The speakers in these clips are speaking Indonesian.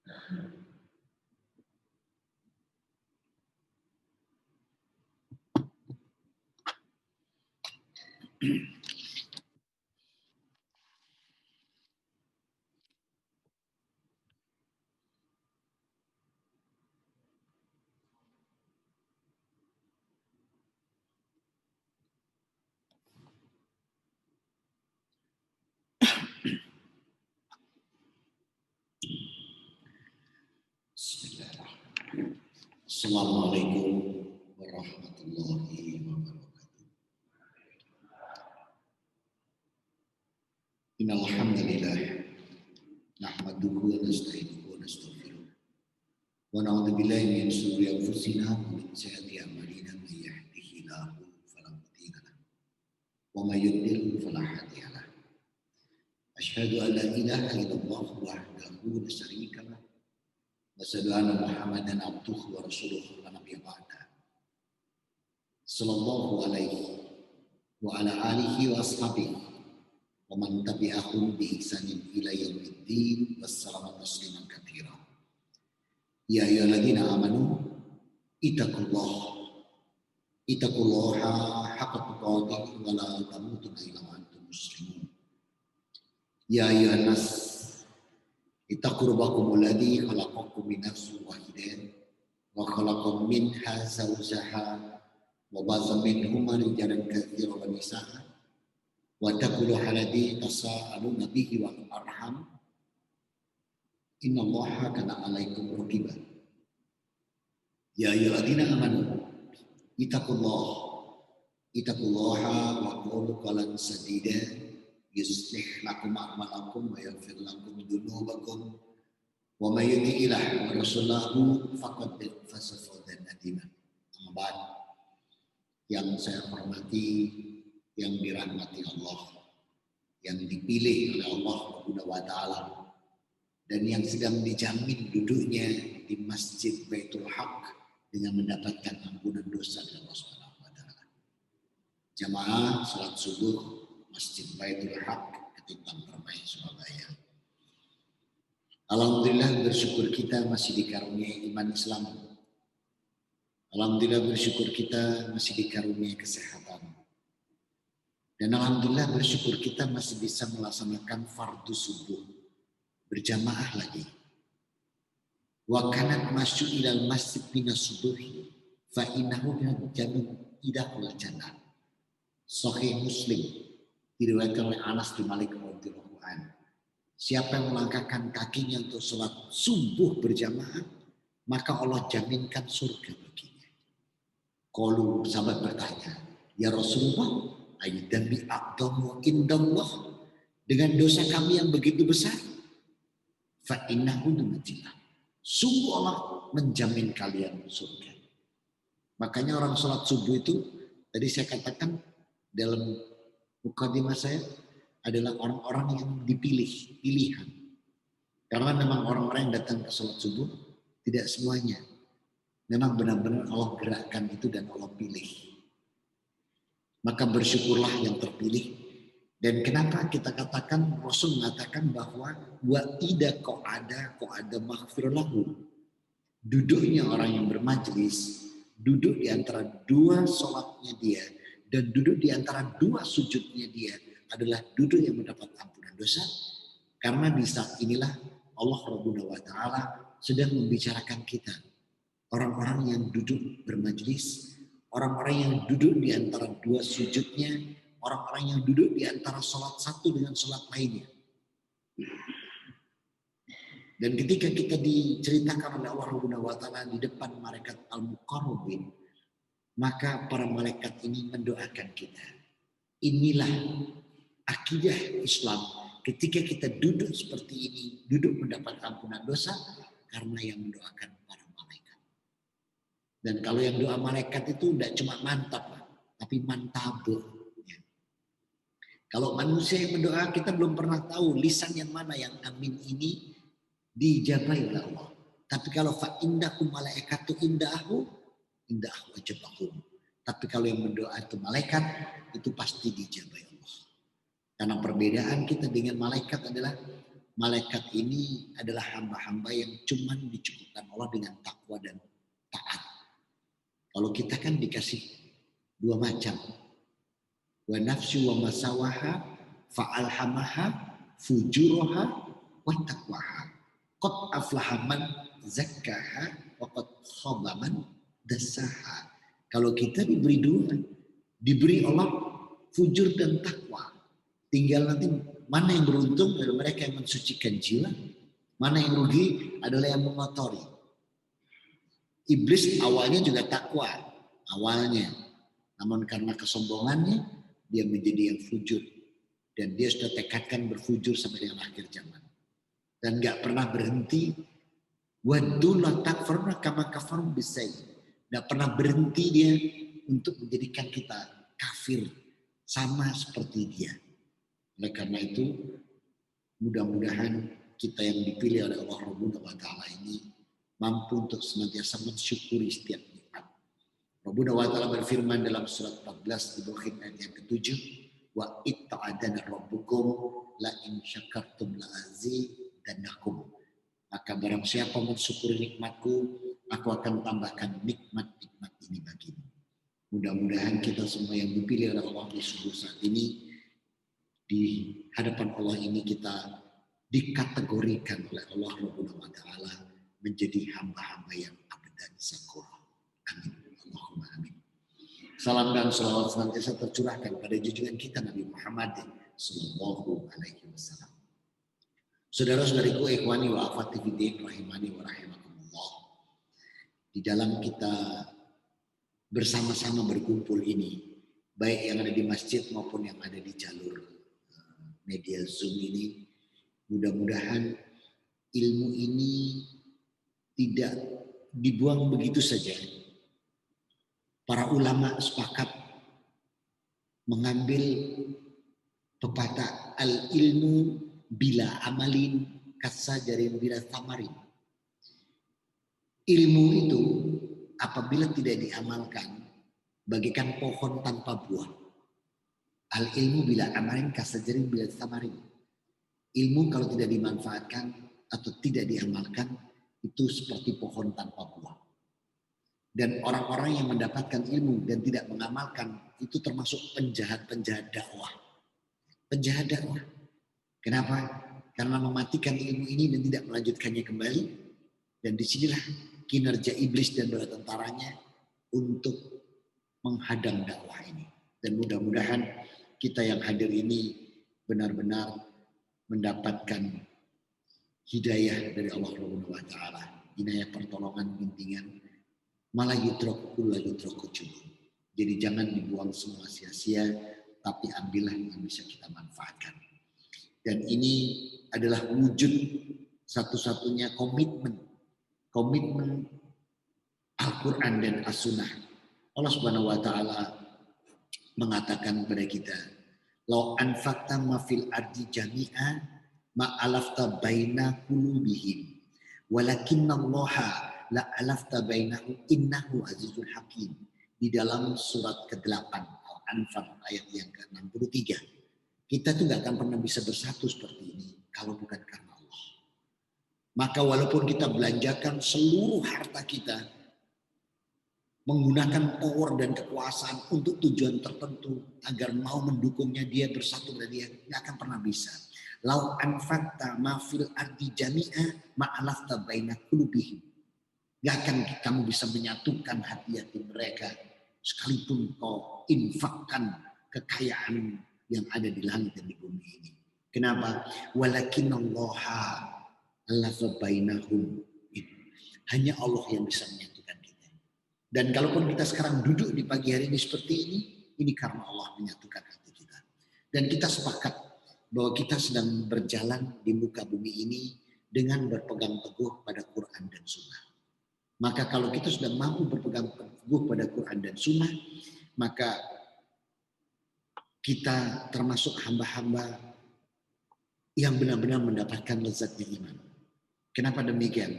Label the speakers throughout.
Speaker 1: Bismillahirrahmanirrahim. Assalamualaikum warahmatullahi wabarakatuh. Innal hamdalillah nahmaduhu wa nasta'inuhu wa nastaghfiruh. Wa na'udzu billahi min shururi anfusina wa min sayyiati a'malina may yahdihillahu fala mudilla lahu wa may yudlil fala hadiya lahu. Asyhadu an la ilaha illallah wahdahu la syarika lahu wa asyhadu anna Muhammadan abduhu wa rasuluhu la nabiyya ba'da. Sallallahu alaihi wa ala alihi wa ashabihi wa man tabi'ahum bi ihsanin ila yaumiddin. Wassalamu tasliman katsira. Ya ayyuhalladzina amanu ittaqullaha haqqa tuqatih wa la tamutunna illa wa antum muslimun. Ya ayyuhan nas ittaqu rabbakumul ladzi khalaqakum min nafsin wahidatin wa khalaqa minha zawjaha wa ba'atha minhuma rijalan katsiran wa nisaa'a wattaqullaha alladzi tasaaluna bihi wal arham innallaha kana 'alaikum raqiba. Ya ayyuhalladzina amanu ittaqullaha wa qulu qawlan sadida yuslih lakum a'malakum wa yaghfir lakum dzunubakum wa may yuti'illah wa rasulahu faqad faza fawzan 'azima. Amma ba'd. Yang saya hormati, yang dirahmati Allah, yang dipilih oleh Allah Subhanahu wa taala dan yang sedang dijamin duduknya di Masjid Baitul Haq dengan mendapatkan ampunan dosa dari Allah Subhanahu wa taala. Jamaah salat subuh Masjid Baitul Haq Ketintang Permai Surabaya. Alhamdulillah bersyukur kita masih dikaruniai iman Islam. Alhamdulillah bersyukur kita masih dikaruniai kesehatan. Dan alhamdulillah bersyukur kita masih bisa melaksanakan fardu subuh berjamaah lagi. Wa kanat masyu ilal masjid minas subuhi fa innahu jamin idahul jannah. Sahih Muslim diriwayatkan oleh Anas bin Malik radhiyallahu anhu. Siapa yang melangkahkan kakinya untuk sholat subuh berjamaah, maka Allah jaminkan surga baginya. Qalu, sahabat bertanya, ya Rasulullah, aydan bi aqdamu indallah, dengan dosa kami yang begitu besar, fa innahu dunajillah, sungguh Allah menjamin kalian surga. Makanya orang sholat subuh itu, tadi saya katakan dalam mukadimah saya adalah orang-orang yang dipilih, pilihan. Karena memang orang-orang yang datang ke sholat subuh tidak semuanya. Memang benar-benar Allah gerakkan itu dan Allah pilih. Maka bersyukurlah yang terpilih. Dan kenapa kita katakan, Rasul mengatakan bahwa wa idza qa'ada maghfir lahu. Duduknya orang yang bermajlis, duduk di antara dua sholatnya dia, dan duduk di antara dua sujudnya dia adalah duduk yang mendapat ampunan dosa. Karena di saat inilah Allah Subhanahu wa taala sedang membicarakan kita. Orang-orang yang duduk bermajlis, orang-orang yang duduk di antara dua sujudnya, orang-orang yang duduk di antara sholat satu dengan sholat lainnya. Dan ketika kita diceritakan oleh Allah Subhanahu wa taala di depan malaikat al-muqarrabin, maka para malaikat ini mendoakan kita. Inilah akidah Islam. Ketika kita duduk seperti ini, duduk mendapat ampunan dosa karena yang mendoakan para malaikat. Dan kalau yang doa malaikat itu tidak cuma mantap, tapi mantabe. Kalau manusia yang mendoa, kita belum pernah tahu lisan yang mana yang amin ini dijabai oleh Allah. Tapi kalau fa indakum malaikatu indahu ajabakum. Tapi kalau yang mendoa itu malaikat, itu pasti dijabai Allah. Karena perbedaan kita dengan malaikat adalah malaikat ini adalah hamba-hamba yang cuman dicukupkan Allah dengan takwa dan taat. Kalau kita kan dikasih dua macam. Wa nafsu wa masawaha fa'alhamaha fujuraha wa taqwaha. Qad aflaha man zakkaha wa qad khaba man dassaha. Kalau kita diberi dua, diberi Allah fujur dan takwa. Tinggal nanti mana yang beruntung adalah mereka yang mensucikan jiwa, mana yang rugi adalah yang mengotori. Iblis awalnya juga takwa, awalnya. Namun karena kesombongannya, dia menjadi yang fujur. Dan dia sudah tekadkan berfujur sampai dengan akhir zaman. Dan gak pernah berhenti. Waddu la takfurna kama kafaru bisay. Gak pernah berhenti dia untuk menjadikan kita kafir. Sama seperti dia. Oleh karena itu, mudah-mudahan kita yang dipilih oleh Allah Subhanahu wa Ta'ala ini mampu untuk senantiasa mensyukuri setiap nikmat. Subhanahu wa Ta'ala berfirman dalam surat 14 di bawah ayat yang ke-7, wa itta'adana rabbukum la in syakartum la azidannakum. Maka barang siapa mensyukuri nikmatku, aku akan tambahkan nikmat-nikmat ini bagimu. Mudah-mudahan kita semua yang dipilih oleh Allah di subuh saat ini, di hadapan Allah ini kita dikategorikan oleh Allah Subhanahu wa Ta'ala menjadi hamba-hamba yang abadan syukur. Amin. Allahumma amin. Salam dan salawat senantiasa tercurahkan pada junjungan kita Nabi Muhammad sallallahu alaihi wasallam. Saudara-saudariku ikhwani wa akhwati fiddin rahimani wa rahimakumullah. Di dalam kita bersama-sama berkumpul ini, baik yang ada di masjid maupun yang ada di jalur media Zoom ini, mudah-mudahan ilmu ini tidak dibuang begitu saja. Para ulama sepakat mengambil pepatah al-ilmu bila amalin kasajarin bila tamarin. Ilmu itu apabila tidak diamalkan bagaikan pohon tanpa buah. Al-ilmu bila amalin kasajarin bila tamarin. Ilmu kalau tidak dimanfaatkan atau tidak diamalkan itu seperti pohon tanpa buah. Dan orang-orang yang mendapatkan ilmu dan tidak mengamalkan itu termasuk penjahat-penjahat dakwah. Penjahat dakwah. Kenapa? Karena mematikan ilmu ini dan tidak melanjutkannya kembali. Dan disinilah kinerja iblis dan bala tentaranya untuk menghadang dakwah ini. Dan mudah-mudahan kita yang hadir ini benar-benar mendapatkan hidayah dari Allah Subhanahu wa Ta'ala. Hidayah pertolongan, bimbingan, malah yutroku la yutroku cukup. Jadi jangan dibuang semua sia-sia, tapi ambillah yang bisa kita manfaatkan. Dan ini adalah wujud satu-satunya komitmen Al-Quran dan As-Sunnah. Allah Subhanahu wa Ta'ala mengatakan kepada kita, "Lau anfaqta ma fil ardi jami'a ma alafta baina qulubihim walakinallaha la alafta bainahum innahu azizul hakim." Di dalam surat ke-8 Al-Anfal ayat yang ke-63. Kita tuh gak akan pernah bisa bersatu seperti ini kalau bukan karena Allah. Maka walaupun kita belanjakan seluruh harta kita, menggunakan power dan kekuasaan untuk tujuan tertentu agar mau mendukungnya dia bersatu dengan dia, nggak akan pernah bisa. Lau anfaqta ma fil ardi jami'a ma alafta baina qulubihim. Nggak akan kamu bisa menyatukan hati-hati mereka sekalipun kau infakkan kekayaan yang ada di langit dan di bumi ini. Kenapa? Walakinallaha alafa bainahum. Hanya Allah yang bisa menyatukan. Dan kalaupun kita sekarang duduk di pagi hari ini seperti ini karena Allah menyatukan hati kita. Dan kita sepakat bahwa kita sedang berjalan di muka bumi ini dengan berpegang teguh pada Quran dan Sunnah. Maka kalau kita sudah mampu berpegang teguh pada Quran dan Sunnah, maka kita termasuk hamba-hamba yang benar-benar mendapatkan lezatnya iman. Kenapa demikian?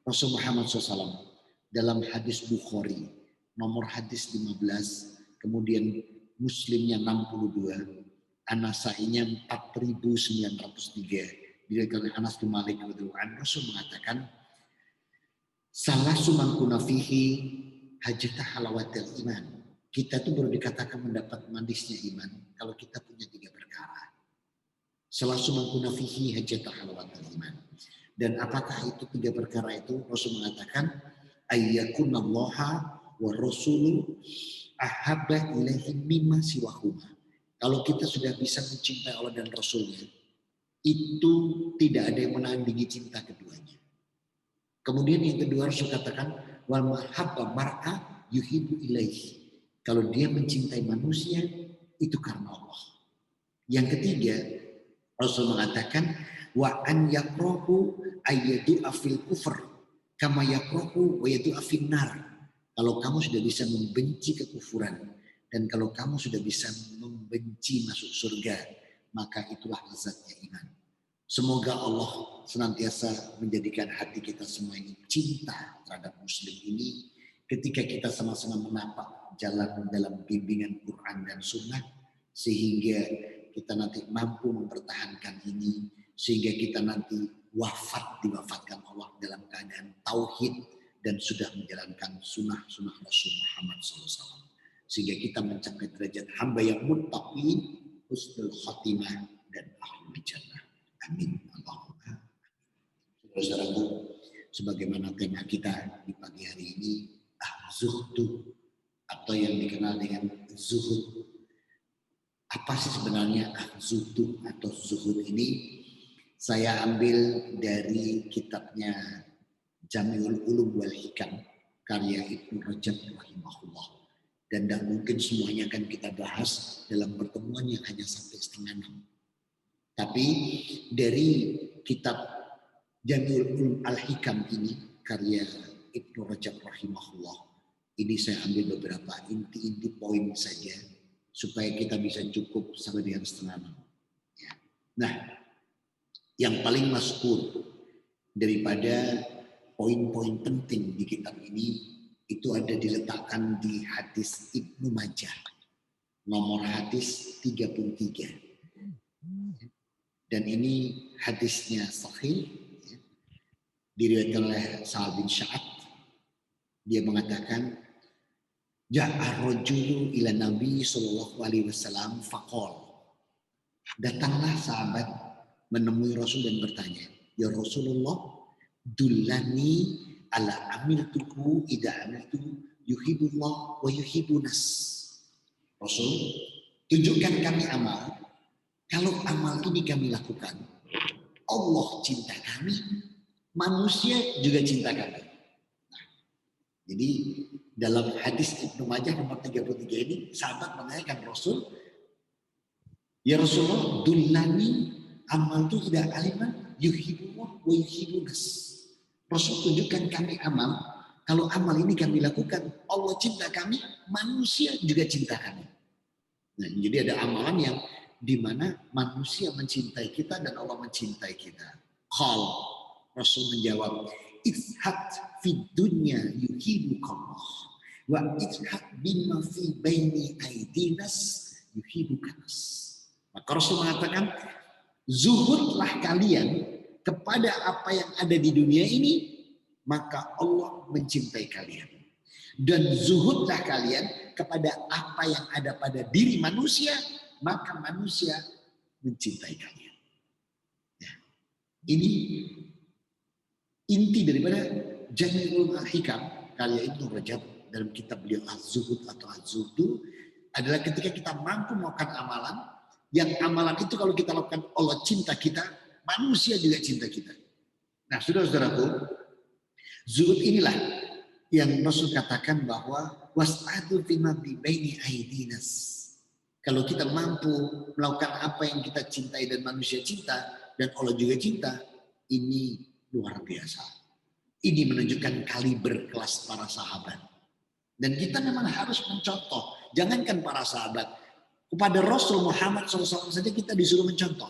Speaker 1: Rasul Muhammad SAW dalam hadis Bukhari, nomor hadis 15, kemudian Muslimnya 62, An-Nasainya 4903, diriwayatkan oleh Anas bin Malik radhiyallahu anhu, Rasul mengatakan, salah sumangkuna fihi hajatah halawatil iman. Kita tuh baru dikatakan mendapat manisnya iman kalau kita punya 3 perkara. Salah sumangkuna fihi hajatah halawatil iman. Dan apakah itu 3 perkara itu? Rasul mengatakan, ayyakunallaha wa rasulu ahabba ilaihim mimma siwahuma. Kalau kita sudah bisa mencintai Allah dan Rasulnya, itu tidak ada yang menandingi cinta keduanya. Kemudian yang kedua Rasul katakan, wal mahabba mar'a yuhibbu ilaihi. Kalau dia mencintai manusia, itu karena Allah. Yang ketiga, Rasul mengatakan, wa an yakrahu ayyadu afil kufr kama yakrahu wa yadu afin nar. Kalau kamu sudah bisa membenci kekufuran dan kalau kamu sudah bisa membenci masuk surga, maka itulah lezatnya iman. Semoga Allah senantiasa menjadikan hati kita semua ini cinta terhadap Muslim ini ketika kita sama-sama menapak jalan dalam bimbingan Quran dan Sunnah, sehingga kita nanti mampu mempertahankan ini, sehingga kita nanti diwafatkan Allah dalam keadaan tauhid dan sudah menjalankan sunnah-sunnah Rasul Muhammad SAW. Sehingga kita mencapai derajat hamba yang muttaqin, husnul khatimah, dan ahlul jannah. Amin. Allahumma. Saudara-saudaraku, sebagaimana tema kita di pagi hari ini, zuhdu, atau yang dikenal dengan zuhud. Apa sih sebenarnya zuhdu atau zuhud ini? Saya ambil dari kitabnya Jami'ul Ulum wal Hikam karya Ibnu Rajab rahimahullah. Dan tidak mungkin semuanya akan kita bahas dalam pertemuan yang hanya sampai 5:30. Tapi dari kitab Jami'ul Ulum al-Hikam ini karya Ibnu Rajab rahimahullah, ini saya ambil beberapa inti-inti poin saja supaya kita bisa cukup sampai dengan 5:30. Ya. Nah, yang paling masyhur daripada poin-poin penting di kitab ini itu ada diletakkan di hadis Ibnu Majah, nomor hadis 33. Dan ini hadisnya sahih, diriwayatkan oleh Sa'ad bin Sya'ad. Dia mengatakan, ja'a rajulu ila Nabi sallallahu alaihi wasallam faqala. Datanglah sahabat menemui Rasul dan bertanya, ya Rasulullah, dullani ala amiltuhu idza amiltu yuhibbullah wa yuhibbunas. Rasul, tunjukkan kami amal. Kalau amal ini kami lakukan, Allah cinta kami, manusia juga cinta kami. Nah, jadi dalam hadis Ibnu Majah nomor 33 ini, sahabat menanyakan Rasul, ya Rasulullah, dullani amal itu tidak aliman yuhibbullah wa yuhibbunas. Rasul, tunjukkan kami amal. Kalau amal ini kami lakukan, Allah cinta kami, manusia juga cinta kami. Nah, jadi ada amalan yang di mana manusia mencintai kita dan Allah mencintai kita. Qal, Rasul menjawab, izhad fid dunya yuhibbukallah wa izhad bima fi baini aidinas yuhibbukanas. Maka Rasul mengatakan, zuhudlah kalian kepada apa yang ada di dunia ini, maka Allah mencintai kalian. Dan zuhudlah kalian kepada apa yang ada pada diri manusia, maka manusia mencintai kalian. Ya. Ini inti daripada Jami'ul Al-Hikam karya Ibnu Rajab dalam kitab beliau Az-Zuhud atau Az-Zuhdu, adalah ketika kita mampu melakukan amalan, yang amalan itu kalau kita lakukan Allah cinta kita, manusia juga cinta kita. Nah, saudara-saudaraku, zuhud inilah yang Rasul katakan bahwa was'adu fima bi baini aidinas. Kalau kita mampu melakukan apa yang kita cintai dan manusia cinta dan Allah juga cinta, ini luar biasa. Ini menunjukkan kaliber kelas para sahabat. Dan kita memang harus mencontoh. Jangankan para sahabat, kepada Rasul Muhammad SAW saja kita disuruh mencontoh.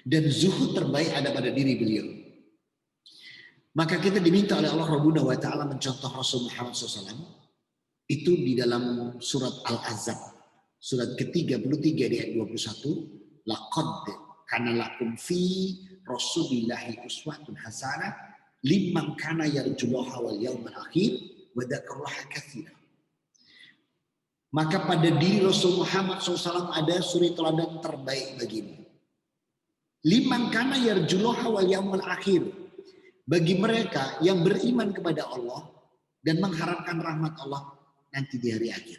Speaker 1: Dan zuhud terbaik ada pada diri beliau. Maka kita diminta oleh Allah Rabbuna wa ta'ala mencontoh Rasul Muhammad SAW. Itu di dalam surat Al-Ahzab. Surat ke-33 di ayat 21. Laqad kana lakum fi rasulillahi uswatun hasanah liman kana yarjullaha wal yawmal akhir wa dzakarallaha katsiran. Maka pada diri Rasul Muhammad SAW ada suri teladan terbaik bagimu. Liman kana yarjullaha wal yawmal akhir. Bagi mereka yang beriman kepada Allah dan mengharapkan rahmat Allah nanti di hari akhir.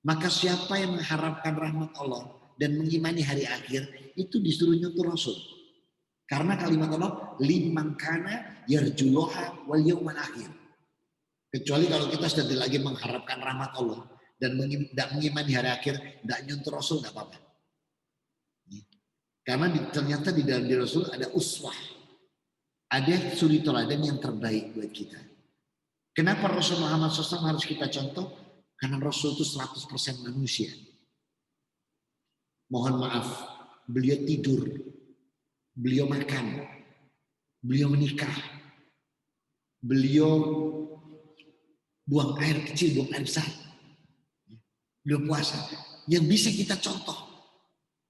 Speaker 1: Maka siapa yang mengharapkan rahmat Allah dan mengimani hari akhir itu disuruh nyutur Rasul. Karena kalimat Allah liman kana yarjullaha wal yawmal akhir. Kecuali kalau kita sudah lagi mengharapkan rahmat Allah dan tidak mengimani hari akhir, tidak nyuntur Rasul, tidak apa-apa. Karena ternyata di dalam diri Rasul ada uswah. Ada suri teladan yang terbaik buat kita. Kenapa Rasul Muhammad SAW harus kita contoh? Karena Rasul itu 100% manusia. Mohon maaf, beliau tidur, beliau makan, beliau menikah, beliau buang air kecil, buang air besar. Beliau puasa, yang bisa kita contoh.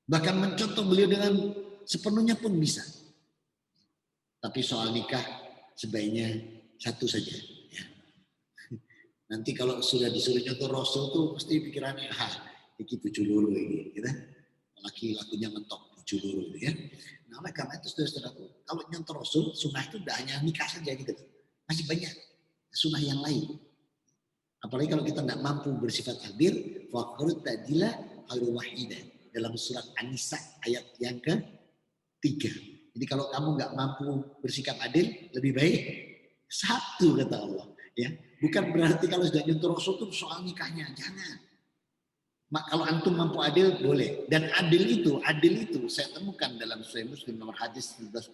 Speaker 1: Bahkan mencontoh beliau dengan sepenuhnya pun bisa. Tapi soal nikah sebaiknya satu saja. Ya. Nanti kalau sudah disuruh contoh Rasul tuh pasti pikirannya, ini tujuh luru ini. Gitu. Laki-lakunya mentok tujuh luru ya. Nah oleh karena itu saudara-saudaraku, kalau nyontoh Rasul, sunnah itu tidak hanya nikah saja gitu. Masih banyak sunnah yang lain. Apalagi kalau kita tidak mampu bersifat adil, faqrut tadila khairu wahidah. Dalam surat An-Nisa ayat yang ke-3. Jadi kalau kamu nggak mampu bersikap adil, lebih baik satu kata Allah. Ya, bukan berarti kalau sudah nyentuh Rasul itu soal nikahnya, jangan. Kalau antum mampu adil boleh. Dan adil itu saya temukan dalam Sahih Muslim nomor hadis 1042.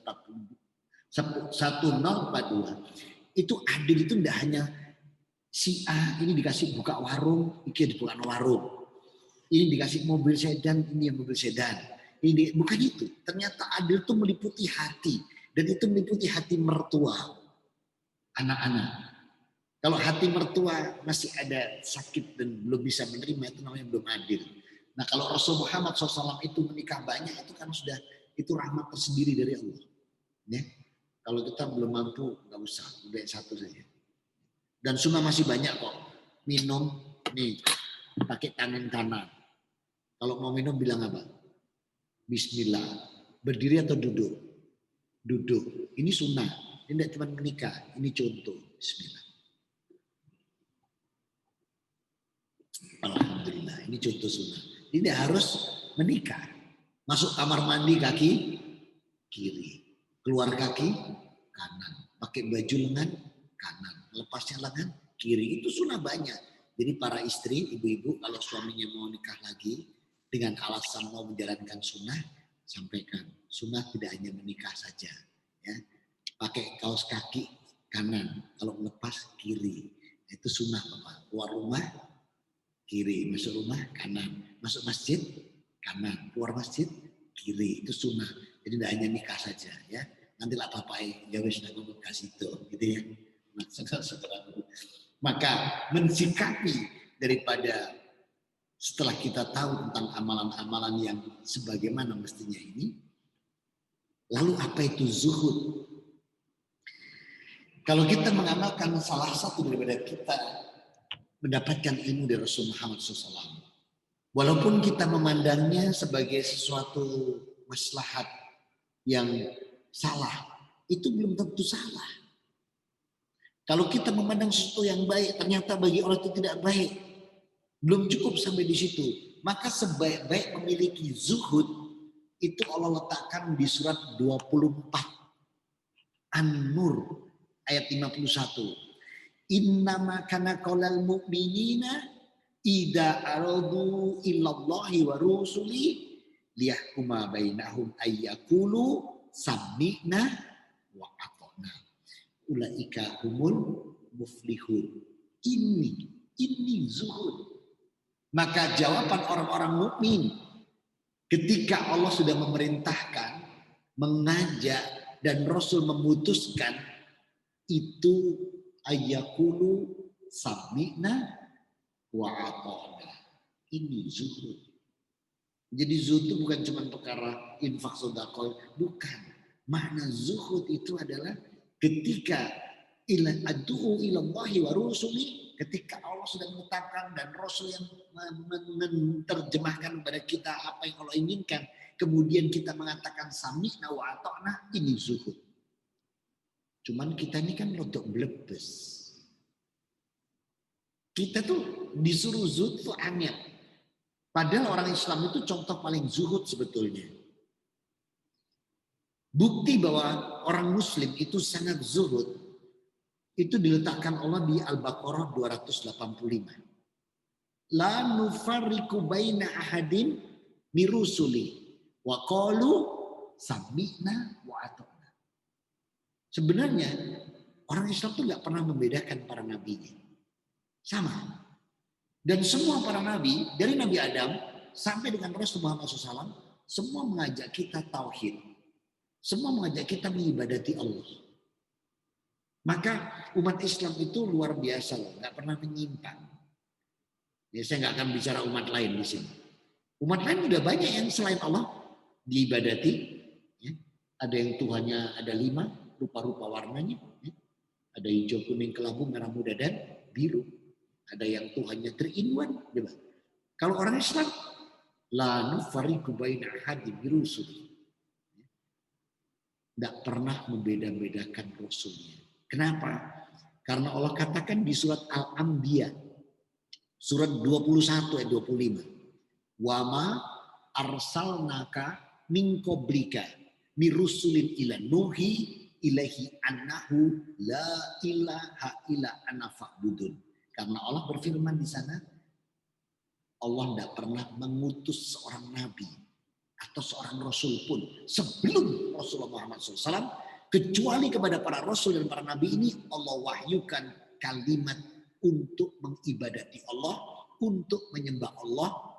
Speaker 1: Itu adil itu tidak hanya si A ini dikasih buka warung, ini bukan warung. Ini dikasih mobil sedan, ini yang mobil sedan. Ini bukan itu. Ternyata adil itu meliputi hati. Dan itu meliputi hati mertua. Anak-anak. Kalau hati mertua masih ada sakit dan belum bisa menerima, itu namanya belum adil. Nah kalau Rasul Muhammad SAW itu menikah banyak, itu kan sudah, itu rahmat tersendiri dari Allah. Ya. Kalau kita belum mampu, nggak usah. Udah satu saja. Dan sunnah masih banyak kok. Minum, nih, pakai tangan kanan. Kalau mau minum bilang apa? Bismillah. Berdiri atau duduk? Duduk. Ini sunnah. Ini tidak cuma menikah. Ini contoh. Bismillah. Alhamdulillah. Ini contoh sunnah. Ini tidak harus menikah. Masuk kamar mandi kaki kiri. Keluar kaki kanan. Pakai baju lengan kanan. Lepasnya lengan kiri. Itu sunnah banyak. Jadi para istri, ibu-ibu kalau suaminya mau nikah lagi dengan alasan mau menjalankan sunnah, sampaikan. Sunnah tidak hanya menikah saja. Ya. Pakai kaos kaki kanan, kalau lepas kiri. Itu sunnah Bapak. Keluar rumah kiri, masuk rumah kanan. Masuk masjid kanan, keluar masjid kiri. Itu sunnah. Jadi tidak hanya nikah saja. Ya. Nanti lah Bapak ya wis ngomong kasih itu. Gitu ya. Maka mensikapi daripada setelah kita tahu tentang amalan-amalan yang sebagaimana mestinya ini, lalu apa itu zuhud? Kalau kita mengamalkan salah satu daripada kita mendapatkan ilmu dari Rasul Muhammad SAW, walaupun kita memandangnya sebagai sesuatu maslahat yang salah, itu belum tentu salah. Kalau kita memandang sesuatu yang baik, ternyata bagi orang itu tidak baik. Belum cukup sampai di situ. Maka sebaik-baik memiliki zuhud, itu Allah letakkan di surat 24. An-Nur ayat 51. Innama kana qaulal mu'minina idza aradu illallahi wa rusuli liyahkuma bainahum ayyaqulu sami'na wa ata'na. Ulaika humul muflihun. Ini zuhud. Maka jawaban orang-orang mukmin ketika Allah sudah memerintahkan, mengajak dan Rasul memutuskan itu ayyakulu sami'na wa ata'na. Ini zuhud. Jadi zuhud itu bukan cuma perkara infak sedekah. Bukan. Makna zuhud itu adalah ketika ad'u ilallahi wa rusuli, ketika Allah sudah menetapkan dan Rasul yang menerjemahkan kepada kita apa yang Allah inginkan, kemudian kita mengatakan sami'na wa ata'na, ini zuhud. Cuman kita ini kan rodok blebes. Kita tuh disuruh zuhud tuh angel. Padahal orang Islam itu contoh paling zuhud sebetulnya. Bukti bahwa orang Muslim itu sangat zuhud itu diletakkan Allah di Al-Baqarah 285. La nufarriqu baina ahadin mirusuli wa qalu sami'na wa ata'na. Sebenarnya orang Islam itu nggak pernah membedakan para nabinya. Sama. Dan semua para nabi, dari Nabi Adam sampai dengan Rasul Muhammad SAW, semua mengajak kita tauhid. Semua mengajak kita mengibadati Allah. Maka umat Islam itu luar biasa loh, nggak pernah menyimpang. Ya, saya nggak akan bicara umat lain di sini. Umat lain udah banyak yang selain Allah diibadati. Ya. Ada yang Tuhannya ada 5, rupa-rupa warnanya. Ya. Ada hijau, kuning, kelabu, merah muda, dan biru. Ada yang Tuhannya 3-in-1. Kalau orang Islam, la nufarriqu baina ahadin mirusuli. Nggak pernah membeda-bedakan Rasulnya. Kenapa? Karena Allah katakan di surat Al-Anbiya, surat 21 ayat 25. Wa ma arsalnaka min qablika mirusulin ila nuhi ilaihi annahu la ilaha illa ana fa'budun. Karena Allah berfirman di sana, Allah tidak pernah mengutus seorang nabi atau seorang rasul pun sebelum Rasulullah Muhammad SAW, kecuali kepada para rasul dan para nabi ini Allah wahyukan kalimat untuk mengibadati Allah, untuk menyembah Allah,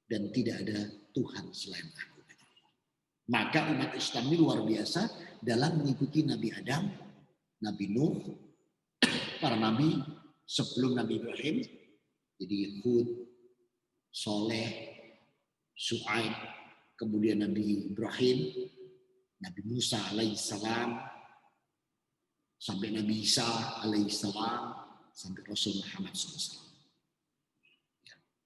Speaker 1: dan tidak ada Tuhan selain aku. Maka umat Islam ini luar biasa dalam mengikuti Nabi Adam, Nabi Nuh, para nabi sebelum Nabi Ibrahim, jadi Hud, Soleh, Syuaib, kemudian Nabi Ibrahim, Nabi Musa alaihissalam, sampai Nabi Isa alaihissalam, sampai Rasul Muhammad SAW.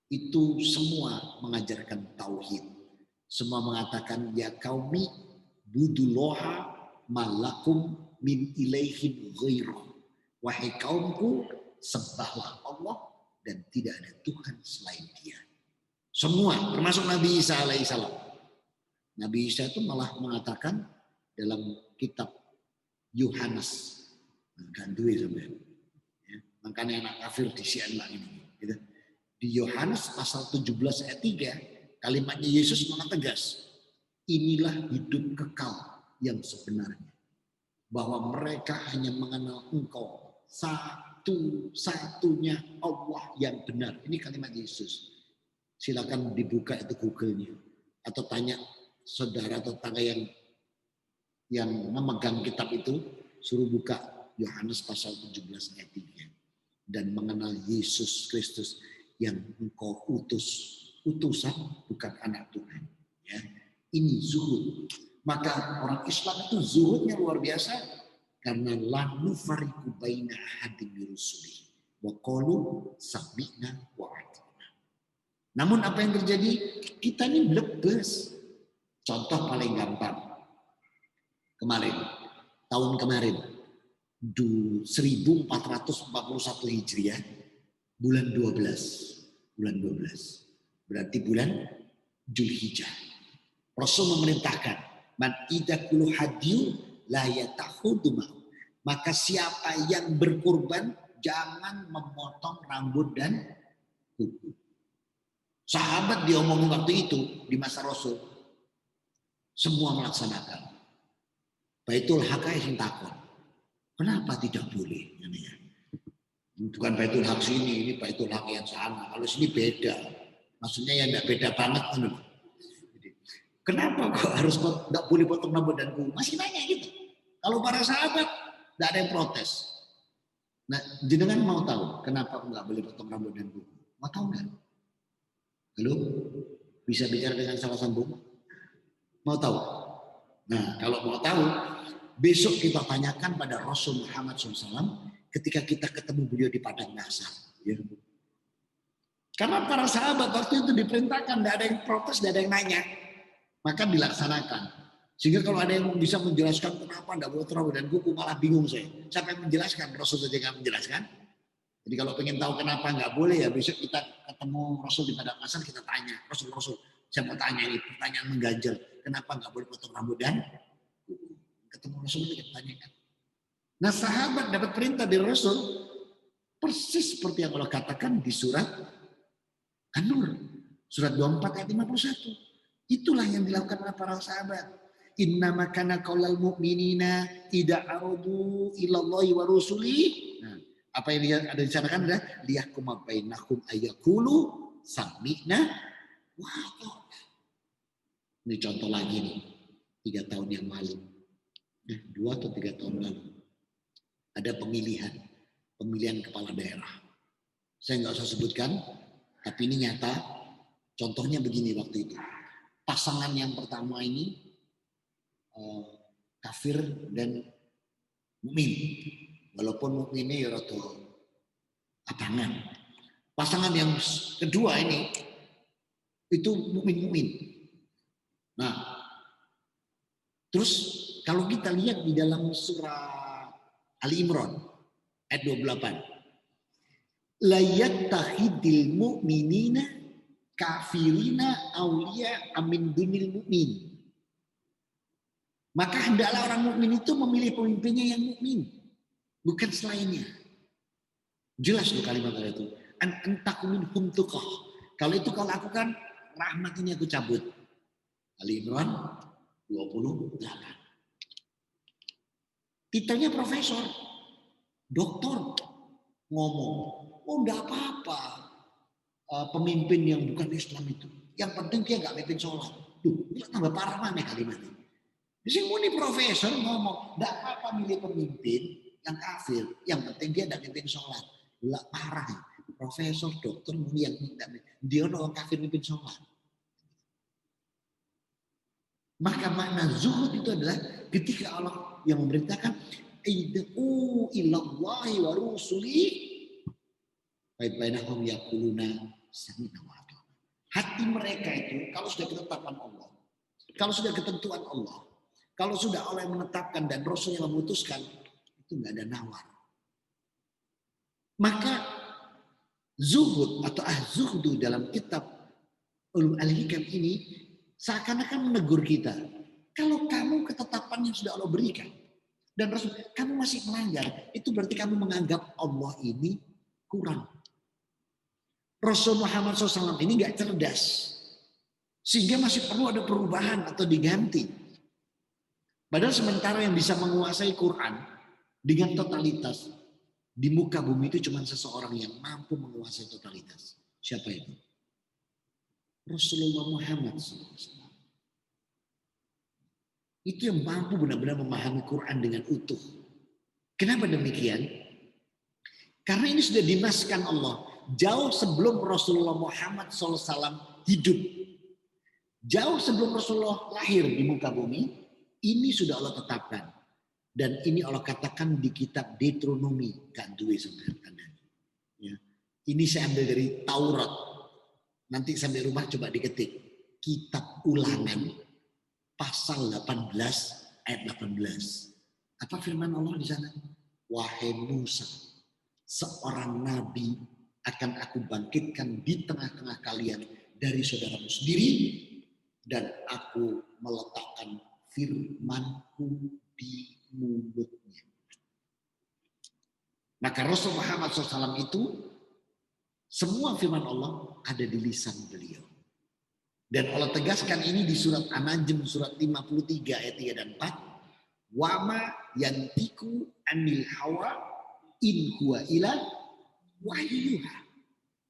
Speaker 1: Itu semua mengajarkan tauhid. Semua mengatakan ya qaumi budullaha malakum min ilaihin ghairuh. Wahai kaumku, sembahlah Allah dan tidak ada Tuhan selain Dia. Semua, termasuk Nabi Isa alaihissalam. Nabi Isa itu malah mengatakan dalam kitab Yohanes, gandui sampai, ya, makanya anak kafir disian lah ini. Gitu. Di Yohanes pasal 17 ayat 3, kalimatnya Yesus sangat tegas. Inilah hidup kekal yang sebenarnya. Bahwa mereka hanya mengenal Engkau, satu-satunya Allah yang benar. Ini kalimat Yesus. Silakan dibuka itu Google-nya. Atau tanya saudara atau tetangga yang memegang kitab itu, suruh buka Yohanes pasal 17 ayat 3. Dan mengenal Yesus Kristus yang engkau utusan bukan anak Tuhan. Ya. Ini zuhud. Maka orang Islam itu zuhudnya luar biasa karena la nufariqu baina ahadin mirusuli wa qalu sami'na wa ata'na. Namun apa yang terjadi? Kita ini blebes. Contoh paling gampang. Tahun kemarin 1441 Hijriah, bulan 12. Berarti bulan Zulhijjah. Rasul memerintahkan, man idakulu hadiyu la yatahudu ma'u. Maka siapa yang berkurban jangan memotong rambut dan kuku. Sahabat diomongin waktu itu di masa Rasul, semua melaksanakan. Baitul Haq yang takut. Kenapa tidak boleh? Bukan Baitul Haq sini, ini Baitul Haq yang sana. Kalau sini beda. Maksudnya ya enggak beda banget. Kenapa kok harus enggak boleh potong rambut dan kuku? Masih nanya gitu. Kalau para sahabat enggak ada yang protes. Nah, jenengan mau tahu kenapa enggak boleh potong rambut dan kuku? Mau tahu enggak? Halo? Bisa bicara dengan salah sambung? Mau tahu? Nah, kalau mau tahu, besok kita tanyakan pada Rasul Muhammad SAW ketika kita ketemu beliau di padang mahsyar. Ya. Karena para sahabat waktu itu diperintahkan, tidak ada yang protes, tidak ada yang nanya. Maka dilaksanakan. Sehingga kalau ada yang bisa menjelaskan kenapa tidak boleh terawih dan kuku, malah bingung saya. Siapa yang menjelaskan? Rasul saja nggak menjelaskan. Jadi kalau pengen tahu kenapa nggak boleh, ya besok kita ketemu Rasul di padang mahsyar, kita tanya. Rasul, saya mau tanya ini, pertanyaan mengganjal. Kenapa nggak boleh potong rambut dan kuku? Ketemu Rasul kita tanyakan. Nah, sahabat dapat perintah dari Rasul persis seperti yang Allah katakan di surat An-Nur, surat 24 ayat 51. Itulah yang dilakukan oleh para sahabat. Innama kana qaulal mu'minina idza aradu ilallahi wa rusuli. Nah, apa yang ada di sana kan adalah liyahkuma bainakum ayyaqulu sami'na wa ata'na. Ini contoh lagi nih. 3 tahun yang lalu. 2 atau 3 tahun lalu. Ada pemilihan kepala daerah. Saya nggak usah sebutkan, tapi ini nyata. Contohnya begini waktu itu. Pasangan yang pertama ini kafir dan mukmin. Walaupun mukminnya ya rada abangan. Pasangan yang kedua ini itu mukmin. Nah, terus kalau kita lihat di dalam surah Ali Imran ayat 28. La yattakhidil mu'minina kafirina awliya amin dunil mu'min. Maka hendaklah orang mukmin itu memilih pemimpinnya yang mukmin, bukan selainnya. Jelas tuh kalimat itu. Antaku minhum tuqah. Kalau itu kau lakukan, rahmat ini aku cabut. Ali Imran 28. Titelnya profesor, doktor, ngomong, oh enggak apa-apa pemimpin yang bukan Islam itu. Yang penting dia enggak mimpin sholat. Duh, ini tambah parah mana kalimat ini. Di muni profesor ngomong, enggak apa-apa milih pemimpin yang kafir. Yang penting dia enggak mimpin sholat. Enggak parah ya. Profesor, dokter muni yang dia orang kafir mimpin sholat. Maka makna zuhud itu adalah ketika Allah yang memerintahkan id'u ilallahi wa rusuli bainahum yaquluna sami'na wa ata'na. Hati mereka itu kalau sudah ketetapan Allah, kalau sudah ketentuan Allah, kalau sudah Allah yang menetapkan dan Rasul yang memutuskan, itu enggak ada nawar. Maka zuhud atau az-zuhdu dalam kitab Ulum Al-Hikam ini seakan-akan menegur kita. Kalau kamu ketetapan yang sudah Allah berikan dan Rasul, kamu masih melanggar, itu berarti kamu menganggap Allah ini kurang. Rasul Muhammad SAW ini nggak cerdas, sehingga masih perlu ada perubahan atau diganti. Padahal sementara yang bisa menguasai Quran dengan totalitas di muka bumi itu cuma seseorang yang mampu menguasai totalitas. Siapa itu? Rasulullah Muhammad SAW. Itu yang mampu benar-benar memahami Quran dengan utuh. Kenapa demikian? Karena ini sudah dinaskan Allah jauh sebelum Rasulullah Muhammad SAW hidup. Jauh sebelum Rasulullah lahir di muka bumi, ini sudah Allah tetapkan. Dan ini Allah katakan di kitab Deuteronomi. Gak duwe sebenarnya. Ya. Ini saya ambil dari Taurat. Nanti sampai rumah coba diketik. Kitab Ulangan pasal 18 ayat 18. Apa firman Allah di sana? Wahai Musa, seorang nabi akan aku bangkitkan di tengah-tengah kalian dari saudaramu sendiri dan aku meletakkan firmanku di mulutnya. Maka Rasul Muhammad SAW itu semua firman Allah ada di lisan beliau. Dan Allah tegaskan ini di surat An-Najm surat 53 ayat 3 dan 4. Wama yantiku anil hawa in huwa ila wahyuha.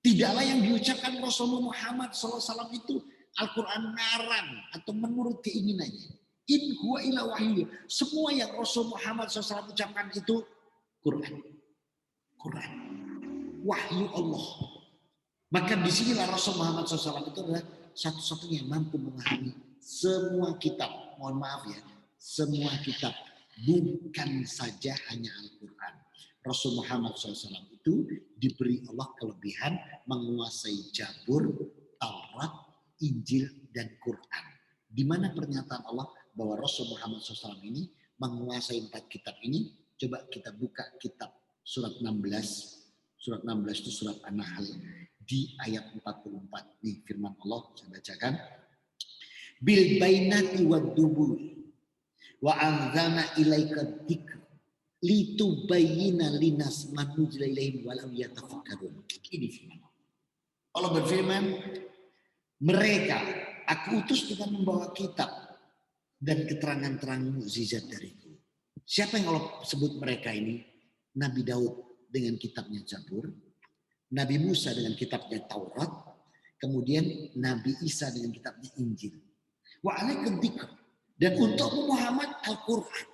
Speaker 1: Tidaklah yang diucapkan Rasulullah Muhammad SAW itu Al-Quran ngarang atau menurut keinginannya. In huwa ila wahyuha. Semua yang Rasul Muhammad SAW ucapkan itu Quran. Quran. Wahyu Allah. Maka disinilah Rasul Muhammad SAW itu adalah satu-satunya yang mampu memahami semua kitab, mohon maaf ya, semua kitab, bukan saja hanya Al-Quran. Rasul Muhammad SAW itu diberi Allah kelebihan menguasai Zabur, Taurat, Injil, dan Quran. Di mana pernyataan Allah bahwa Rasul Muhammad SAW ini menguasai 4 kitab ini? Coba kita buka kitab surat 16. Surat 16 itu surat An-Nahl di ayat 44. Nih firman Allah, saya bacakan. Bil bainati wad dubur wa anzalna ilaika dzikra litubayyana linas ma nuzila ilaihim wa lam yatafakkarun. Ini firman Allah. Allah berfirman, mereka aku utus dengan membawa kitab dan keterangan-terang mukjizat dariku. Siapa yang Allah sebut mereka ini? Nabi Daud dengan kitabnya Zabur, Nabi Musa dengan kitabnya Taurat, kemudian Nabi Isa dengan kitabnya Injil. Wa alaika dzikr, dan untuk Muhammad Al-Quran.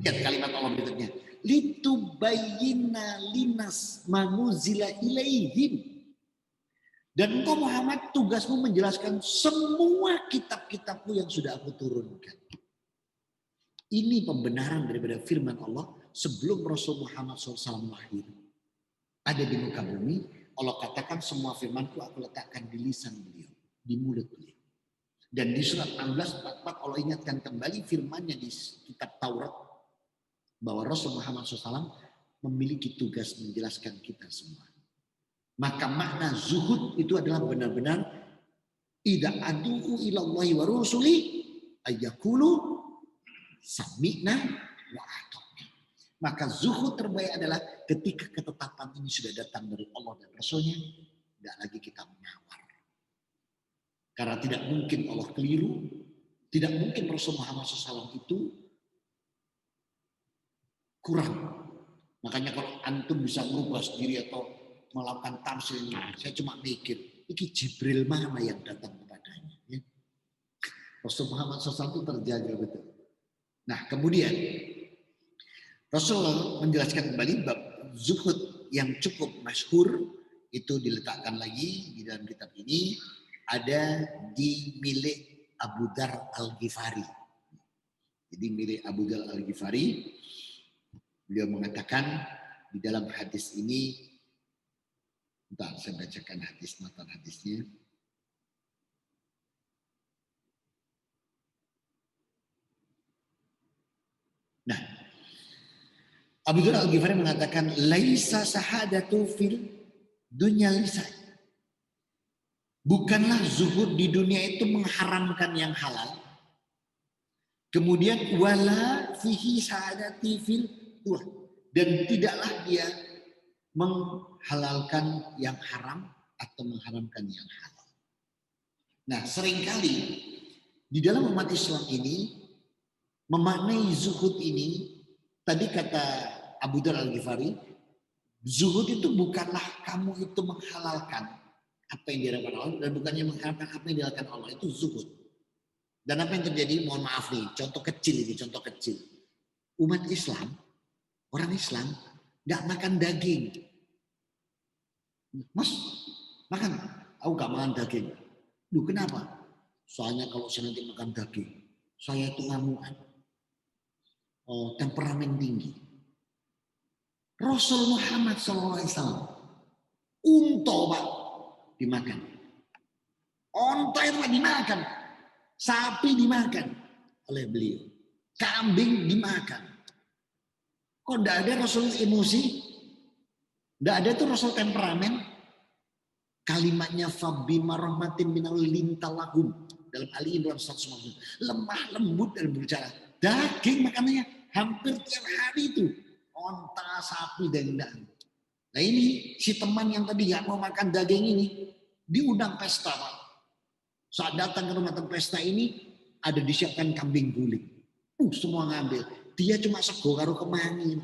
Speaker 1: Lihat kalimat Allah berikutnya. Litubayyina linas manuzila ilaihim. Dan engkau Muhammad tugasmu menjelaskan semua kitab-kitabku yang sudah aku turunkan. Ini pembenaran daripada firman Allah sebelum Rasul Muhammad SAW lahir. Ada di muka bumi, Allah katakan semua firmanku aku letakkan di lisan beliau, di mulut beliau. Dan di surat 16:44 Allah ingatkan kembali firmannya di kitab Taurat bahwa Rasul Muhammad SAW memiliki tugas menjelaskan kita semua. Maka makna zuhud itu adalah benar-benar idza adu'u ilallahi wa rusuli ayyakulu sami'na wa ata'na. Maka zuhud terbaik adalah ketika ketetapan ini sudah datang dari Allah dan Rasulnya, tidak lagi kita menyawar. Karena tidak mungkin Allah keliru, tidak mungkin Rasul Muhammad SAW itu kurang. Makanya kalau antum bisa merubah sendiri atau melakukan tafsir ini, saya cuma mikir, ini Jibril mana yang datang kepadanya. Ya. Rasul Muhammad SAW itu terjaga betul. Nah kemudian Rasulullah menjelaskan kembali bab zuhud yang cukup masyhur itu diletakkan lagi di dalam kitab ini, ada di milik Abu Dzar Al-Ghifari. Jadi milik Abu Dzar Al-Ghifari, beliau mengatakan di dalam hadis ini, bentar saya bacakan hadis, matan hadisnya. Nah, Abu Dzar Al-Ghifari mengatakan laisa sahadatu fil dunya lisan. Bukanlah zuhud di dunia itu mengharamkan yang halal. Kemudian wala fihi sahadati fil ulah, dan tidaklah dia menghalalkan yang haram atau mengharamkan yang halal. Nah, seringkali di dalam umat Islam ini memaknai zuhud ini, tadi kata Abu Dzar Al-Ghifari, zuhud itu bukanlah kamu itu menghalalkan apa yang diharapkan Allah, dan bukannya menghalalkan apa yang diharapkan Allah, itu zuhud. Dan apa yang terjadi, mohon maaf nih, contoh kecil ini, contoh kecil. Umat Islam, orang Islam, nggak makan daging. Mas, makan? Aku nggak makan daging. Duh, kenapa? Soalnya kalau saya nanti makan daging, saya itu ngamukan. Temperamen tinggi. Rasul Muhammad SAW, unta Pak dimakan, onta itu dimakan, sapi dimakan oleh beliau, kambing dimakan. Kok tidak ada Rasul emosi? Tidak ada tuh Rasul temperamen. Kalimatnya fabima rahmatin minal lintalahum dalam Ali Imran 150, lemah lembut dalam berbicara. Daging makanannya hampir tiap hari itu, onta, sapi, dan daging. Nah ini si teman yang tadi nggak mau makan daging ini diundang pesta Pak. Saat datang ke rumah pesta ini ada disiapkan kambing guling. Semua ngambil. Dia cuma sego karo kemangi.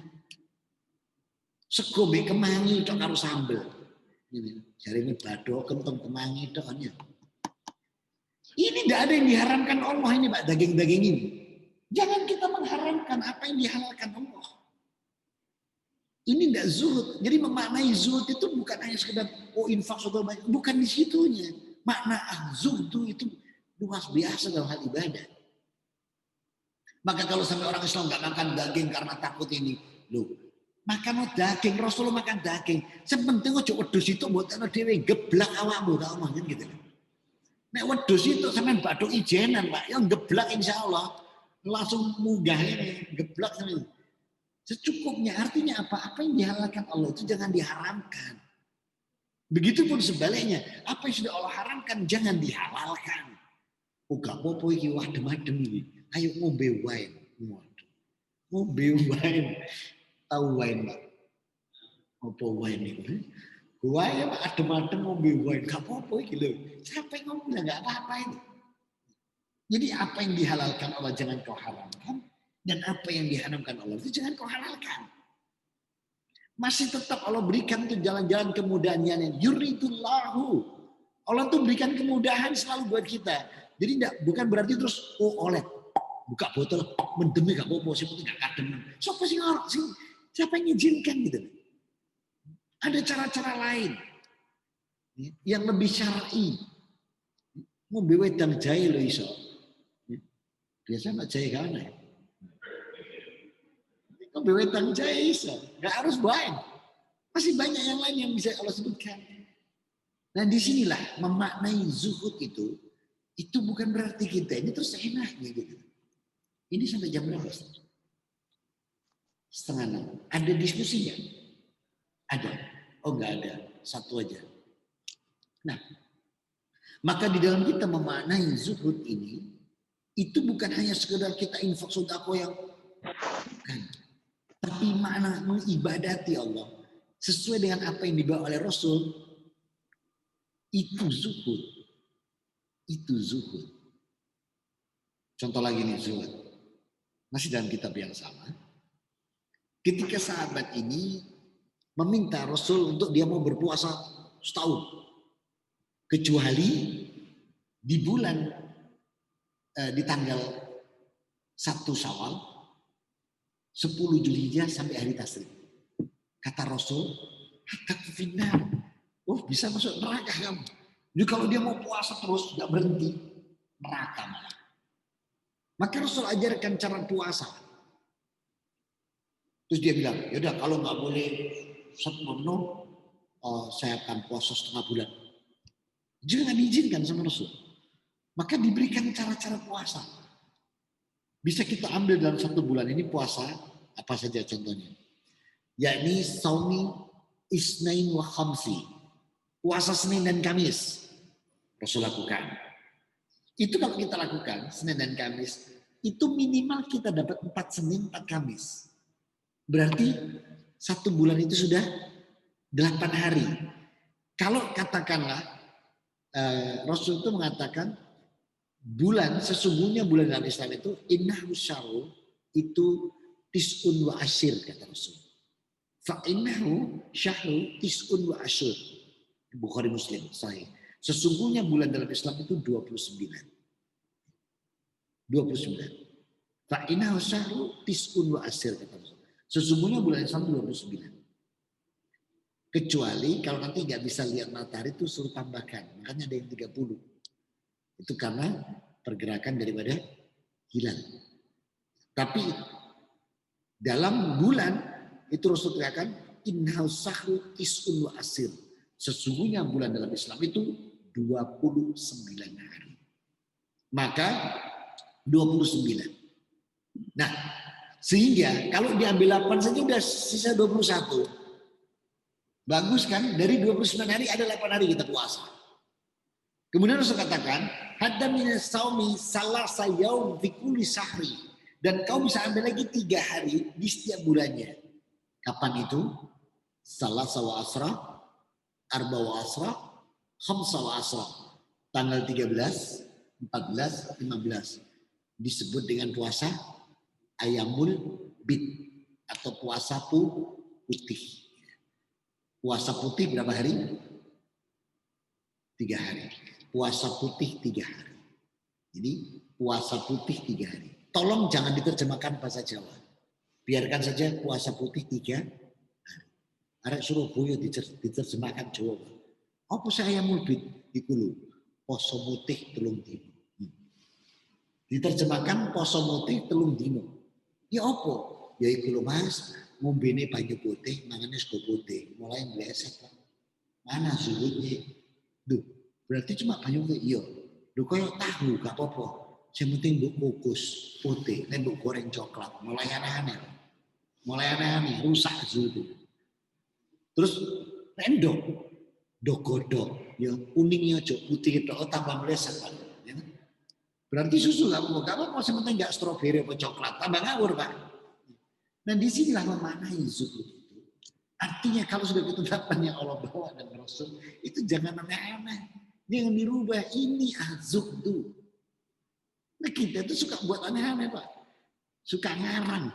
Speaker 1: Sego be kemangi tok karo sambel. Ini jari ini bado kentong kemangi tok hanya. Ini tidak ada yang diharamkan Allah ini Pak, daging-daging ini. Jangan kita mengharamkan apa yang dihalalkan Allah. Ini tidak zuhud. Jadi memaknai zuhud itu bukan hanya sekedar infak atau banyak, bukan di situnya. Makna zuhud itu luar biasa dalam hal ibadah. Maka kalau sampai orang Islam nggak makan daging karena takut ini, loh, makan daging, Rasulullah makan daging. Sepenting ojo wedhus itu buat ana dhewe geblak awakmu tak omong gitu. Nek wedhus itu sampean bathuk ijenan, Pak, ya geblak insyaallah. Langsung munggah ini, geblak sampean. Secukupnya, artinya apa? Apa yang dihalalkan Allah itu jangan diharamkan. Begitupun sebaliknya, apa yang sudah Allah haramkan jangan dihalalkan. Oh gak apa-apa iki wadem-adem iki. Ayo ngombe wine. Waduh. Ngombe wine. Tahu wine, Pak? Apa wine itu? Wine Pak adem-adem ngombe wine. Gak apa-apa iki lho. Siapa yang ngombe enggak apa-apa ini. Jadi apa yang dihalalkan Allah jangan kau haramkan. Dan apa yang diharamkan Allah itu jangan kau halalkan. Masih tetap Allah berikan tuh jalan-jalan kemudahannya. Yuridullahu. Allah tuh berikan kemudahan selalu buat kita. Jadi bukan berarti terus oleh buka botol mendemi gak apa-apa sih gak kadem. Siapa sih orang sih? Siapa yang izinkan gitu? Ada cara-cara lain yang lebih syar'i. Mau wedang jahe lo iso. Biasa mbak jahe kan ya. Mau wedang jahe iso. Gak harus wine. Masih banyak yang lain yang bisa Allah sebutkan. Nah disinilah memaknai zuhud itu bukan berarti kita ini terus enaknya gitu. Ini sampai jam berapa? 5:30. Ada diskusinya? Ada. Oh enggak ada. Satu aja. Nah, maka di dalam kita memaknai zuhud ini, itu bukan hanya sekedar kita infak sedekah yang bukan. Tapi makna mengibadati Allah sesuai dengan apa yang dibawa oleh Rasul, itu zuhud. Itu zuhud. Contoh lagi nih zuhud. Masih dalam kitab yang sama. Ketika sahabat ini meminta Rasul untuk dia mau berpuasa setahun. Kecuali di bulan, di tanggal 1 Syawal, 10 Zulhijjah sampai hari Tasrik. Kata Rasul, hatta finnar. Oh bisa masuk neraka kamu. Jadi kalau dia mau puasa terus, nggak berhenti, neraka malah. Maka Rasul ajarkan cara puasa. Terus dia bilang, yaudah kalau nggak boleh penuh, saya akan puasa setengah bulan. Juga nggak diizinkan sama Rasul. Maka diberikan cara-cara puasa. Bisa kita ambil dalam 1 bulan ini puasa, apa saja contohnya. Yakni saumi isnain wa khamsi. Puasa Senin dan Kamis. Rasul lakukan. Itu kalau kita lakukan Senin dan Kamis, itu minimal kita dapat 4 Senin, 4 Kamis. Berarti 1 bulan itu sudah 8 hari. Kalau katakanlah Rasul itu mengatakan sesungguhnya bulan dalam Islam itu innahu syahru itu tis'un wa asyir kata Rasul. Fa innahu syahru tis'un wa asyir. Bukhari Muslim sahih. Sesungguhnya bulan dalam Islam itu 29. 29. Fa innahu syahru tis'un wa asyir kata Rasul. Sesungguhnya bulan Islam 29. Kecuali kalau nanti nggak bisa lihat matahari itu suruh tambahkan. Makanya ada yang 30. Itu karena pergerakan daripada hilal. Tapi dalam bulan itu Rasul katakan innahu syahru tis'un wa asyir. Sesungguhnya bulan dalam Islam itu 29 hari. Maka 29. Nah, sehingga kalau diambil 8 saja udah sisa 21. Bagus kan? Dari 29 hari ada 8 hari kita puasa. Kemudian Rasul katakan, hadda minas saumi salasa yaum fi kulli syahri. Dan kau bisa ambil lagi 3 hari di setiap bulannya. Kapan itu? Salasa wa asra, arba wa asra, khamsa wa asra. Tanggal 13, 14, 15. Disebut dengan puasa ayamul bid atau puasa putih. Puasa putih berapa hari? 3 hari. Puasa putih 3 hari. Jadi puasa putih 3 hari. Tolong jangan diterjemahkan bahasa Jawa. Biarkan saja puasa putih 3 hari. Arek Surabaya diterjemahkan Jawa. Apa saya mulbit iku lho? Poso putih 3 dina. Diterjemahkan poso mutih telung dino. Ya opo? Ya iku lho Mas, ngombene banyu putih, mangane sego putih. Mulai meleset Pak. Mana zuhudnya? Duh, berarti cuma banyu putih? Iya. Duh koyo tahu gak apa-apa. Yang penting mbok kukus putih, nek mbok goreng coklat. Mulai aneh-aneh. Mulai aneh-aneh, rusak zuhud. Terus rendok, dogodok, ya kuningnya aja putih tok tambah meleset Pak. Ya. Berarti susu gak apa-apa, gak apa-apa sementing gak stroberi atau coklat, tambah ngawur Pak. Dan disinilah memaknai zuhud itu. Artinya kalau sudah ketetapan yang Allah bawa dan Rasul, itu jangan aneh-aneh. Jangan dirubah, ini az-zuhdu. Nah kita itu suka buat aneh-aneh Pak. Suka ngarang,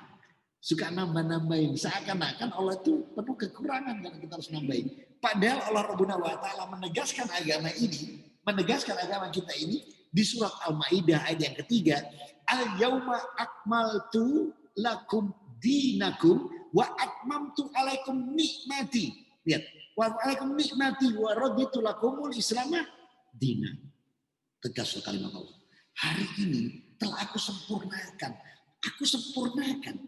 Speaker 1: suka nambah-nambahin. Seakan-akan Allah itu penuh kekurangan karena kita harus nambahin. Padahal Allah Rabbuna wa ta'ala menegaskan agama ini, menegaskan agama kita ini di surat Al-Maidah ayat yang ketiga, al-yauma akmaltu lakum dinakum wa atmamtu alaikum nikmati. Lihat, wa alaikum nikmati wa raditu lakumul islamah dina. Tegas kalimat Allah. Hari ini telah aku sempurnakan. Aku sempurnakan.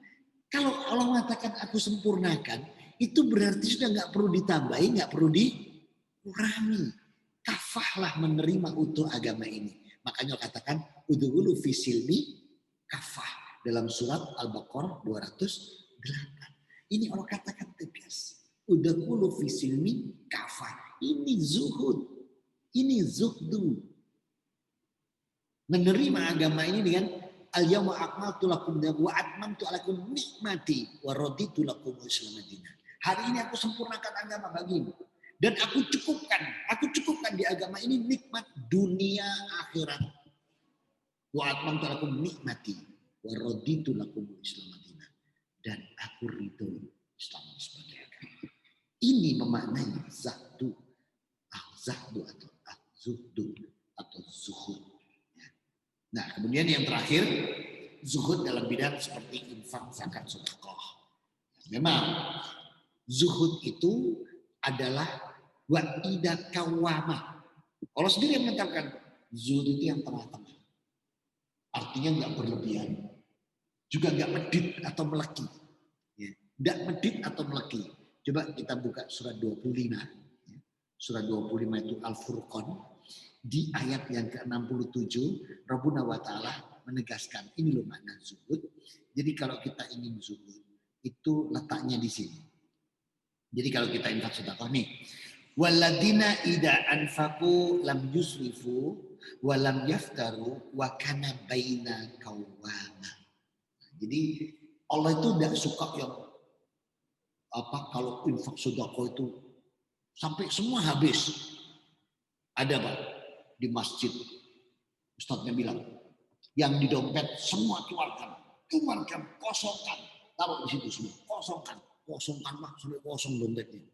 Speaker 1: Kalau Allah mengatakan aku sempurnakan, itu berarti sudah nggak perlu ditambahi, nggak perlu dikurangi. Kafahlah menerima utuh agama ini. Makanya katakan udhulu fisilmi kafah dalam surat Al-Baqarah 208. Ini Allah katakan tegas. Udhulu fisilmi kafah. Ini zuhud. Ini zuhdu. Menerima agama ini dengan al-yawma akmaltu lakum wa atmamtu alaikum nikmati wa raditu lakum Islam madinah. Hari ini aku sempurnakan agama bagimu dan aku cukupkan di agama ini nikmat dunia akhirat. Wa atmamtu alaikum nikmati wa raditu lakum Islam madinah, dan aku ridho Islam sebagai agama. Ini memaknai zahdu, al-zahdu atau az-zuhdu atau zuhud. Nah, kemudian yang terakhir, zuhud dalam bidang seperti infak, zakat, sedekah. Memang zuhud itu adalah wa'idah kawamah. Allah sendiri yang mengatakan zuhud itu yang tengah-tengah. Artinya nggak berlebihan, juga nggak medit atau meleki. Nggak medit atau meleki. Coba kita buka surat 25. Surat 25 itu Al-Furqan. Di ayat yang ke-67, Rabbuna wa ta'ala menegaskan, ini loh makna zuhud. Jadi kalau kita ingin zuhud, itu letaknya di sini. Jadi kalau kita infak sedekah nih, waladina ida anfaku lam yusrifu wa lam yaftaru wa kana baina qawwama. Jadi Allah itu tidak suka yang kalau infak sedekah itu sampai semua habis. Ada Pak di masjid, Ustadznya bilang, yang di dompet semua keluarkan, kosongkan, taruh di situ semua, kosongkan Pak, sampai kosong dompetnya.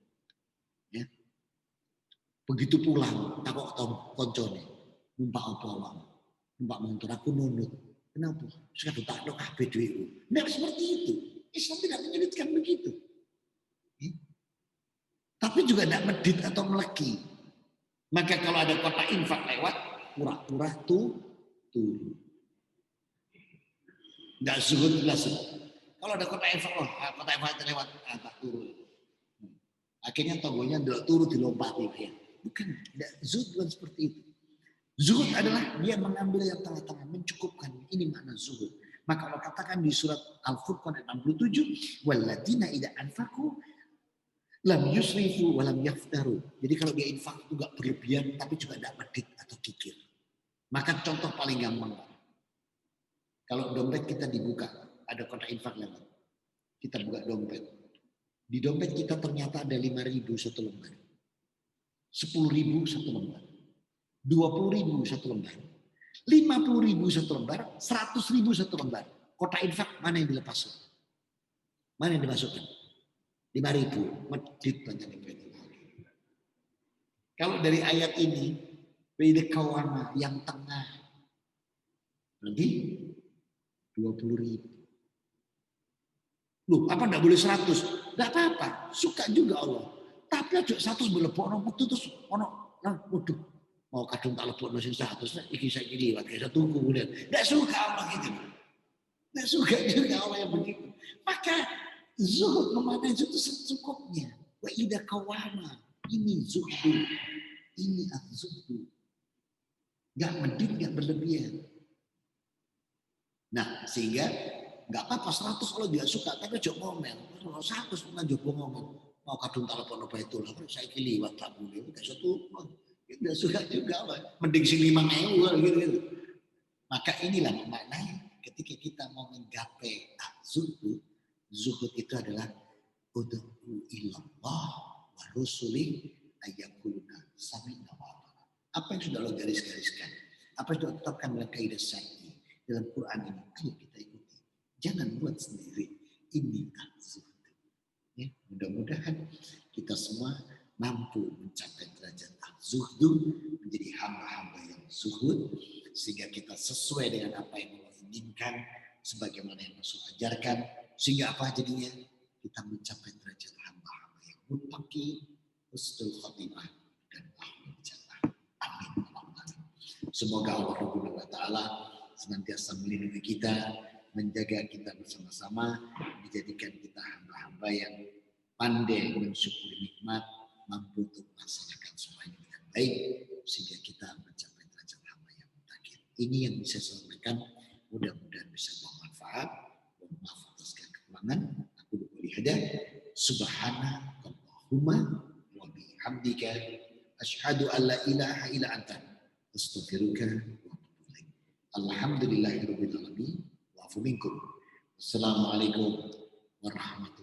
Speaker 1: Ya. Begitu pulang, takut koncone, numpak apa Pak, numpak motor, aku nunut. Kenapa? Sudah tak ada kabeh duitku. Tidak seperti itu. Islam tidak menyulitkan begitu. Ya. Tapi juga tidak medit atau meleki. Maka kalau ada kota infak lewat, pura-pura turun. Enggak zuhud jelas. Kalau ada kota infak, kota infak lewat, tak turun. Akhirnya togonya turun dilompati. Ya. Bukan, tidak zuhud bukan seperti itu. Zuhud adalah dia mengambil yang tengah-tengah, mencukupkan. Ini makna zuhud. Maka Allah katakan di surat Al-Furqan ayat 67, walladzina idza anfaqu lam yusrifu wa lam yaftaru. Jadi kalau dia infak itu enggak berlebihan tapi juga enggak medit atau kikir. Maka contoh paling gampang. Kalau dompet kita dibuka, ada kotak infak lewat. Kita buka dompet. Di dompet kita ternyata ada 5.000 satu lembar. 10.000 satu lembar. 20.000 satu lembar. 50.000 satu lembar, 100.000 satu lembar. Kotak infak mana yang dilepaskan? Mana yang dimasukkan? 5.000, medit banyak itu. Kalau dari ayat ini, beda kawana yang tengah, berarti 20.000. Loh, apa enggak boleh 100? Enggak apa-apa, suka juga Allah. Tapi aja 100 boleh orang putus terus orang waduh. mau kadung tak lepuk sing terus iki saiki liwat kayak tunggu kemudian. Enggak suka Allah gitu. Enggak suka juga Allah yang begitu. Maka zuhud memaknai itu secukupnya. Wa idza qawama. Ini zuhud. Ini az-zuhud. Enggak medit, enggak berlebihan. Nah, sehingga enggak apa-apa 100 kalau dia suka, tapi ojo ngomel. 100 pernah jopo ngomel. Mau kadung tak lepuk itu lah, saiki liwat tak boleh. Enggak satu. Tidak suka juga lah. Mending sing 5.000 gitu. Maka inilah maknanya ketika kita mau menggapai zuhud, zuhud itu adalah ud'u ilallah wa rusuli ayyakuluna sami'na wa ata'na. Apa yang sudah lo garis-gariskan, apa yang sudah tetapkan dalam kaidah syar'i dalam Quran ini, ayo kita ikuti. Jangan buat sendiri. Ini zuhud. Ya, mudah-mudahan kita semua mampu mencapai derajat zuhud, menjadi hamba-hamba yang zuhud, sehingga kita sesuai dengan apa yang Allah inginkan, sebagaimana yang Rasul ajarkan, sehingga apa jadinya kita mencapai derajat hamba-hamba yang muttaqin, husnul khotimah, dan ahlul jannah. Amin. Semoga Allah Subhanahu wa taala senantiasa melindungi kita, menjaga kita bersama-sama, menjadikan kita hamba-hamba yang pandai mensyukuri nikmat, mampu untuk melaksanakan semuanya dengan baik, sehingga kita mencapai derajat hamba yang muttaqin. Ini yang bisa saya sampaikan, mudah-mudahan bisa bermanfaat. Mohon maaf atas kekurangan. Aku boleh ada. Subhanakallahumma wa bihamdika asyhadu an la ilaha illa anta astaghfiruka wa atubu ilaik. Alhamdulillahirabbil alamin wa afu minkum. Assalamualaikum warahmatullahi